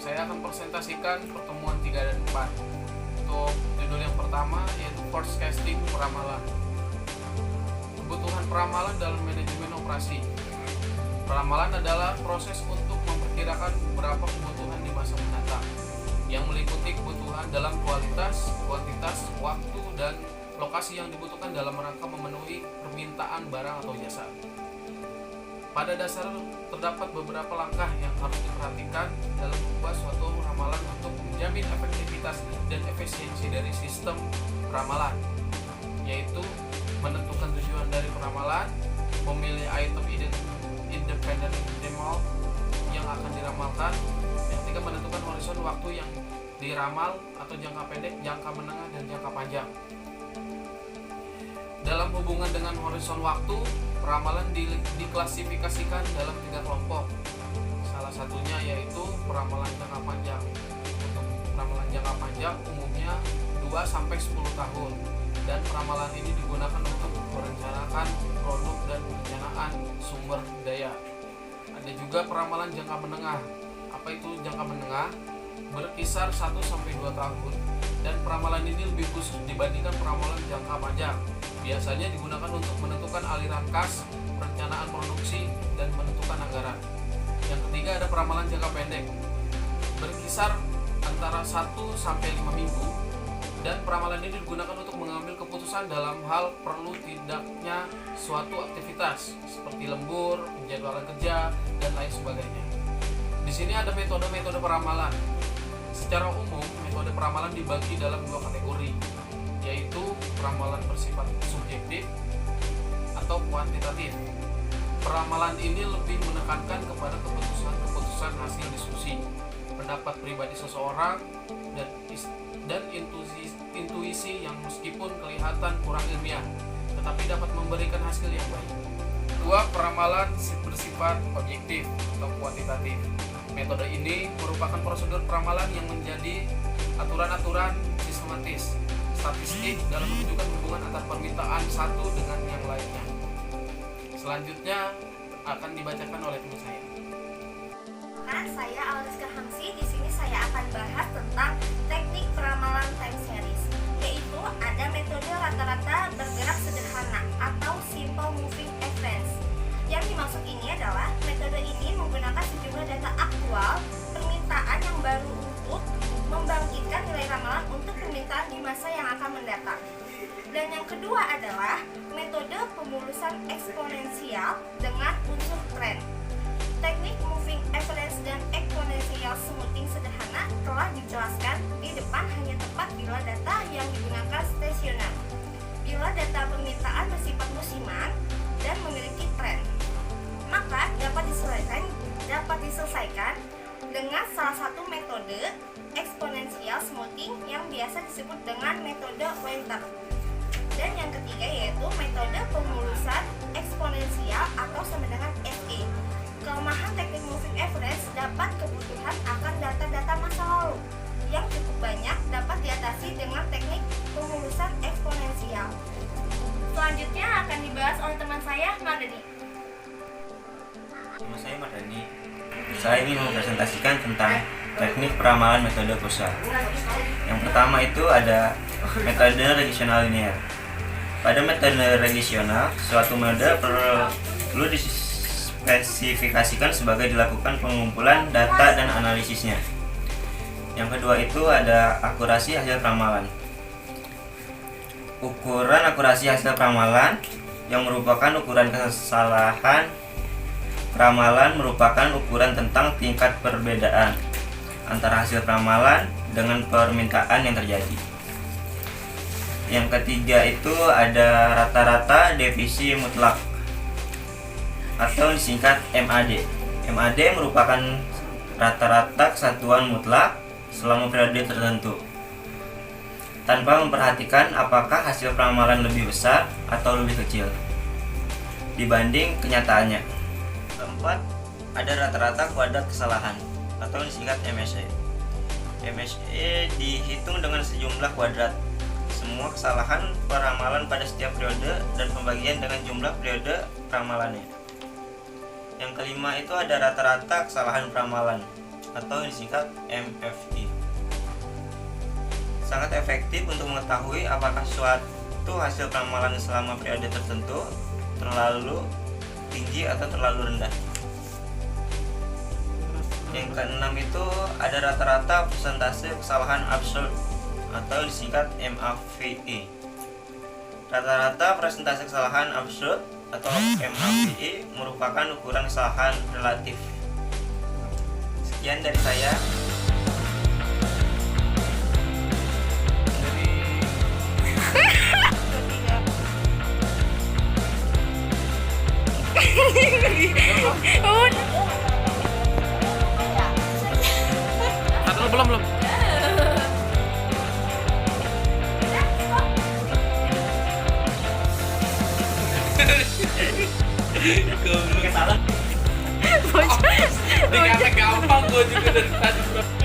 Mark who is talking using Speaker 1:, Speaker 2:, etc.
Speaker 1: saya akan presentasikan pertemuan 3 dan 4. Untuk judul yang pertama yaitu forecasting peramalan. Kebutuhan peramalan dalam manajemen operasi. Peramalan adalah proses untuk memperkirakan berapa kebutuhan di masa mendatang, yang meliputi kebutuhan dalam kualitas, kuantitas, waktu, dan lokasi yang dibutuhkan dalam rangka memenuhi permintaan barang atau jasa. Pada dasar terdapat beberapa langkah yang harus diperhatikan dalam membuat suatu ramalan untuk menjamin efektivitas dan efisiensi dari sistem peramalan, yaitu menentukan tujuan dari peramalan, memilih item independent variable yang akan diramalkan, yang ketiga menentukan horizon waktu yang diramal atau jangka pendek, jangka menengah, dan jangka panjang. Dalam hubungan dengan horizon waktu, peramalan diklasifikasikan dalam 3 kelompok. Salah satunya yaitu peramalan jangka panjang. Untuk peramalan jangka panjang umumnya 2-10 tahun, dan peramalan ini digunakan untuk merencanakan produk dan perencanaan sumber daya. Ada juga peramalan jangka menengah. Apa itu jangka menengah? Berkisar 1-2 tahun, dan peramalan ini lebih khusus dibandingkan peramalan jangka panjang. Biasanya digunakan untuk menentukan aliran kas, perencanaan produksi, dan menentukan anggaran. Yang ketiga ada peramalan jangka pendek, berkisar antara 1-5 minggu, dan peramalan ini digunakan untuk mengambil keputusan dalam hal perlu tidaknya suatu aktivitas seperti lembur, penjadwalan kerja, dan lain sebagainya. Di sini ada metode-metode peramalan. Secara umum, metode peramalan dibagi dalam 2 kategori, yaitu peramalan bersifat subjektif atau kuantitatif. Peramalan ini lebih menekankan kepada keputusan hasil diskusi, pendapat pribadi seseorang, dan intuisi yang meskipun kelihatan kurang ilmiah, tetapi dapat memberikan hasil yang baik. 2. Peramalan bersifat objektif atau kuantitatif. Metode ini merupakan prosedur peramalan yang menjadi aturan-aturan sistematis statistik dalam menunjukkan hubungan antar permintaan satu dengan yang lainnya. Selanjutnya akan dibacakan oleh teman saya.
Speaker 2: Saya Aliska Hamsi. Di sini saya akan bahas tentang teknik peramalan time series, yaitu ada metode rata-rata bergerak sederhana atau simple moving average. Yang dimaksud ini adalah metode ini menggunakan sejumlah data aktual permintaan yang baru untuk membangkitkan nilai ramalan untuk permintaan di masa yang akan mendatang. Dan yang kedua adalah metode pemulusan eksponensial dengan unsur tren. Teknik moving average dan exponential smoothing sederhana telah dijelaskan di depan, hanya tepat bila data yang digunakan stasioner. Bila data permintaan bersifat musiman dan memiliki tren, maka dapat diselesaikan dengan salah satu metode exponential smoothing yang biasa disebut dengan metode Weinter. Dan yang ketiga yaitu metode pemulusan eksponensial atau sama dengan SE. Kelemahan teknik moving average dapat kebutuhan akan data-data masa lalu yang cukup banyak dapat diatasi dengan teknik pemulusan eksponensial. Selanjutnya akan dibahas oleh teman saya, Mardani.
Speaker 3: Nama saya Mardani. Saya ingin mempresentasikan tentang teknik peramalan metode Kosa. Yang pertama itu ada metode regresional linear. Pada metode regresional, suatu metode perlu dispesifikasikan sebagai dilakukan pengumpulan data dan analisisnya. Yang kedua itu ada akurasi hasil peramalan. Ukuran akurasi hasil peramalan yang merupakan ukuran kesalahan peramalan merupakan ukuran tentang tingkat perbedaan antara hasil peramalan dengan permintaan yang terjadi. Yang ketiga itu ada rata-rata defisi mutlak atau disingkat MAD. MAD merupakan rata-rata kesatuan mutlak selama periode tertentu, tanpa memperhatikan apakah hasil peramalan lebih besar atau lebih kecil dibanding kenyataannya. Keempat, ada rata-rata kuadrat kesalahan atau disingkat MSE. MSE dihitung dengan sejumlah kuadrat semua kesalahan peramalan pada setiap periode dan pembagian dengan jumlah periode peramalannya. Yang kelima itu ada rata-rata kesalahan peramalan atau disingkat MFI. Sangat efektif untuk mengetahui apakah suatu hasil ramalan selama periode tertentu terlalu tinggi atau terlalu rendah. Yang keenam itu ada rata-rata persentase kesalahan absurd atau disingkat MAVE. Rata-rata persentase kesalahan absurd atau MAVE merupakan ukuran kesalahan relatif. Sekian dari saya.
Speaker 1: Belum.
Speaker 3: Salah.
Speaker 1: Dikata gampang gue juga dari tadi.